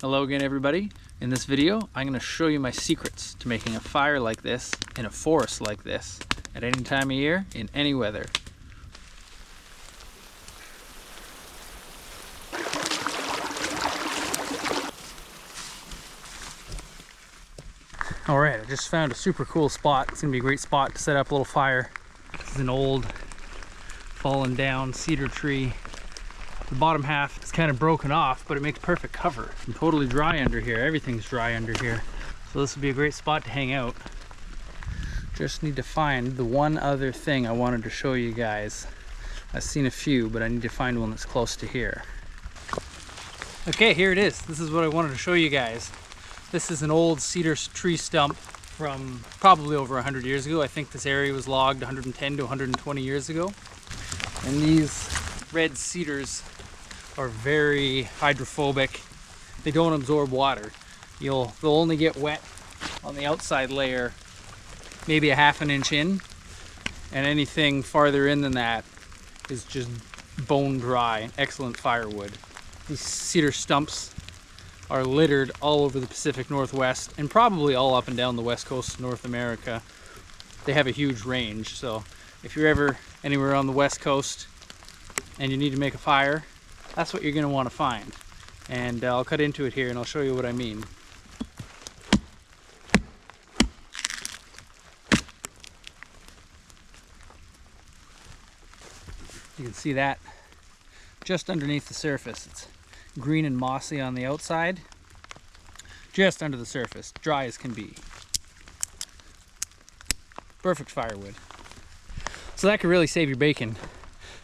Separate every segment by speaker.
Speaker 1: Hello again, everybody. In this video, I'm going to show you my secrets to making a fire like this in a forest like this at any time of year, in any weather. Alright, I just found a super cool spot. It's going to be a great spot to set up a little fire. This is an old, fallen down cedar tree. The bottom half is kind of broken off, but it makes perfect cover. I'm totally dry under here. Everything's dry under here. So this would be a great spot to hang out. Just need to find the one other thing I wanted to show you guys. I've seen a few, but I need to find one that's close to here. Okay, here it is. This is what I wanted to show you guys. This is an old cedar tree stump from probably over 100 years ago. I think this area was logged 110 to 120 years ago. And these red cedars are very hydrophobic. They don't absorb water. They'll only get wet on the outside layer, maybe a ½ an inch in, and anything farther in than that is just bone dry. Excellent firewood. These cedar stumps are littered all over the Pacific Northwest and probably all up and down the west coast of North America. They have a huge range, so if you're ever anywhere on the west coast and you need to make a fire, that's what you're going to want to find. And I'll cut into it here and I'll show you what I mean. You can see that just underneath the surface. It's green and mossy on the outside, just under the surface, dry as can be. Perfect firewood. So that could really save your bacon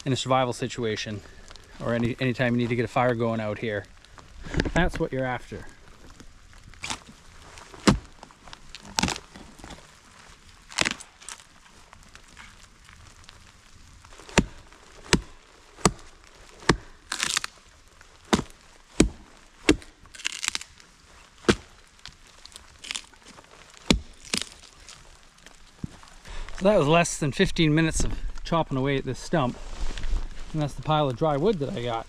Speaker 1: in a survival situation, or anytime you need to get a fire going out here. That's what you're after. So that was less than 15 minutes of chopping away at this stump. And that's the pile of dry wood that I got.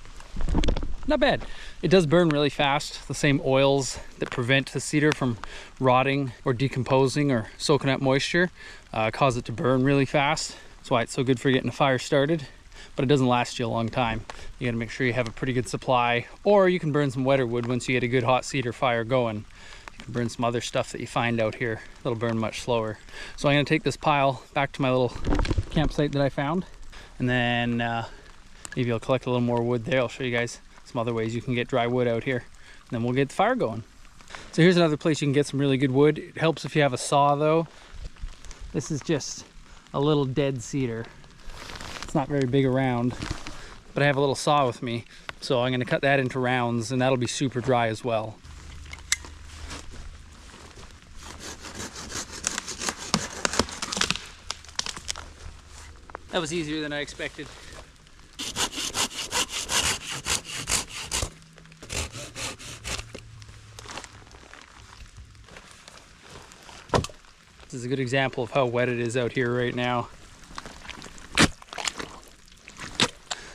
Speaker 1: Not bad. It does burn really fast. The same oils that prevent the cedar from rotting or decomposing or soaking up moisture cause it to burn really fast. That's why it's so good for getting a fire started. But it doesn't last you a long time. You gotta make sure you have a pretty good supply, or you can burn some wetter wood once you get a good hot cedar fire going. You can burn some other stuff that you find out here. It'll burn much slower. So I'm gonna take this pile back to my little campsite that I found, and then maybe I'll collect a little more wood there. I'll show you guys some other ways you can get dry wood out here. And then we'll get the fire going. So here's another place you can get some really good wood. It helps if you have a saw though. This is just a little dead cedar. It's not very big around, but I have a little saw with me. So I'm gonna cut that into rounds, and that'll be super dry as well. That was easier than I expected. This is a good example of how wet it is out here right now.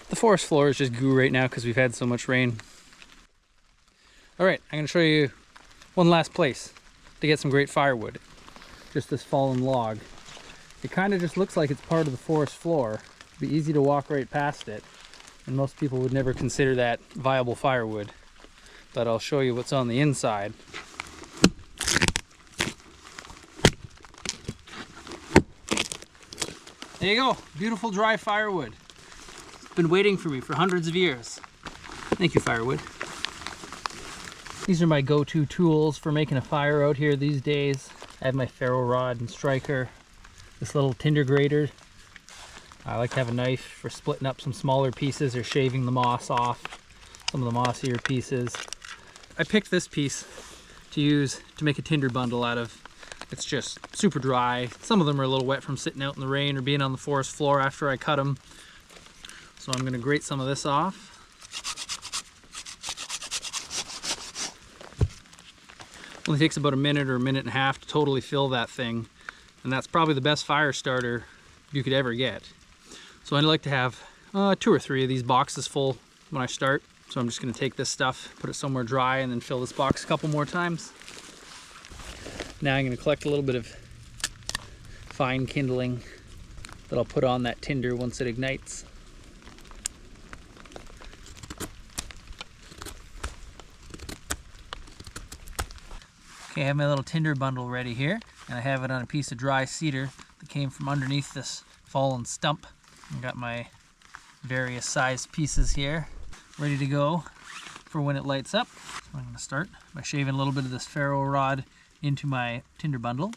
Speaker 1: The forest floor is just goo right now because we've had so much rain. Alright, I'm going to show you one last place to get some great firewood. Just this fallen log. It kind of just looks like it's part of the forest floor. It'd be easy to walk right past it, and most people would never consider that viable firewood. But I'll show you what's on the inside. There you go, beautiful dry firewood. It's been waiting for me for hundreds of years. Thank you, firewood. These are my go-to tools for making a fire out here these days. I have my ferro rod and striker, this little tinder grater. I like to have a knife for splitting up some smaller pieces or shaving the moss off, some of the mossier pieces. I picked this piece to use to make a Tinder Bundle out of. It's just super dry. Some of them are a little wet from sitting out in the rain or being on the forest floor after I cut them. So I'm going to grate some of this off. Only takes about a minute or a minute and a half to totally fill that thing. And that's probably the best fire starter you could ever get. So I'd like to have 2 or 3 of these boxes full when I start. So I'm just gonna take this stuff, put it somewhere dry, and then fill this box a couple more times. Now I'm gonna collect a little bit of fine kindling that I'll put on that tinder once it ignites. Okay, I have my little tinder bundle ready here, and I have it on a piece of dry cedar that came from underneath this fallen stump. I got my various sized pieces here ready to go for when it lights up. So I'm going to start by shaving a little bit of this ferro rod into my tinder bundle.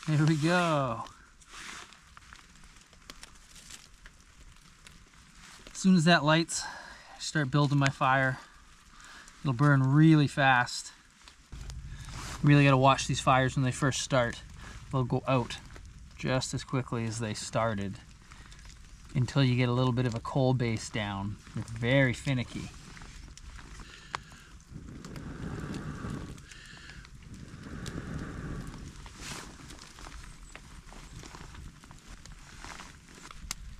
Speaker 1: There we go. As soon as that lights, I start building my fire. It'll burn really fast. You really gotta watch these fires when they first start. They'll go out just as quickly as they started until you get a little bit of a coal base down. They're very finicky.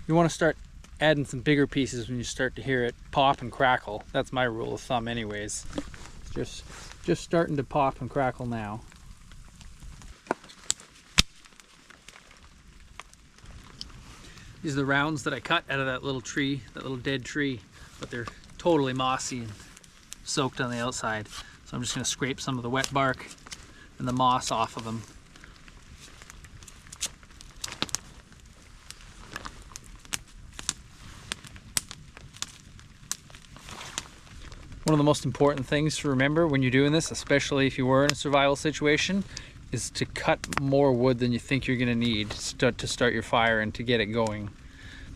Speaker 1: You want to start adding some bigger pieces when you start to hear it pop and crackle. That's my rule of thumb anyways. It's just starting to pop and crackle now. These are the rounds that I cut out of that little tree, that little dead tree, but they're totally mossy and soaked on the outside. So I'm just going to scrape some of the wet bark and the moss off of them. One of the most important things to remember when you're doing this, especially if you were in a survival situation, is to cut more wood than you think you're going to need to start your fire and to get it going.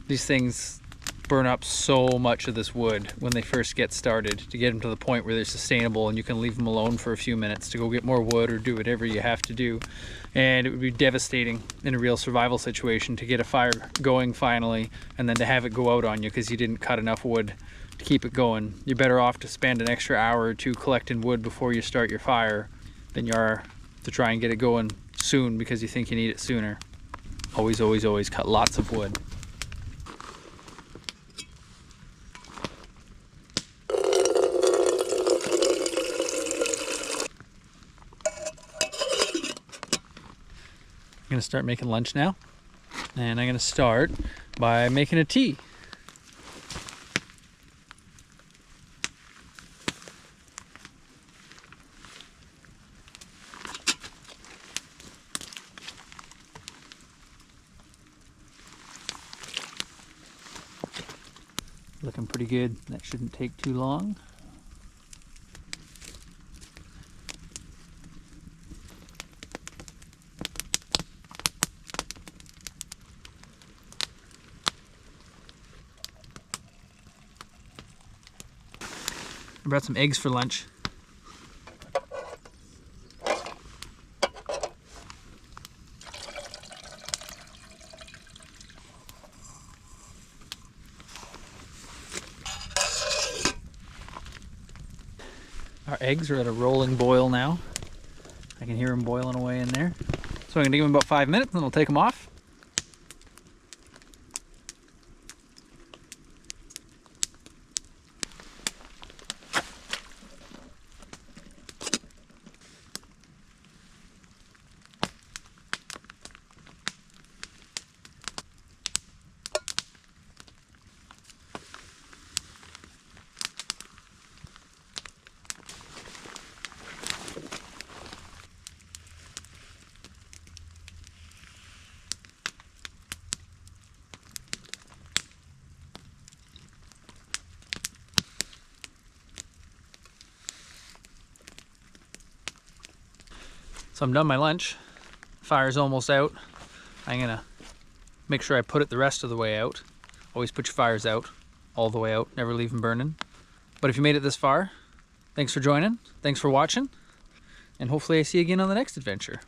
Speaker 1: These things burn up so much of this wood when they first get started to get them to the point where they're sustainable and you can leave them alone for a few minutes to go get more wood or do whatever you have to do. And it would be devastating in a real survival situation to get a fire going finally and then to have it go out on you because you didn't cut enough wood to keep it going. You're better off to spend an extra hour or two collecting wood before you start your fire than you are to try and get it going soon because you think you need it sooner. Always, always, always cut lots of wood. I'm gonna start making lunch now, and I'm gonna start by making a tea. Looking pretty good. That shouldn't take too long. I brought some eggs for lunch. Our eggs are at a rolling boil now. I can hear them boiling away in there. So I'm gonna give them about 5 minutes and then we'll take them off. So I'm done my lunch. Fire's almost out. I'm gonna make sure I put it the rest of the way out. Always put your fires out, all the way out, never leave them burning. But if you made it this far, thanks for joining, thanks for watching, and hopefully I see you again on the next adventure.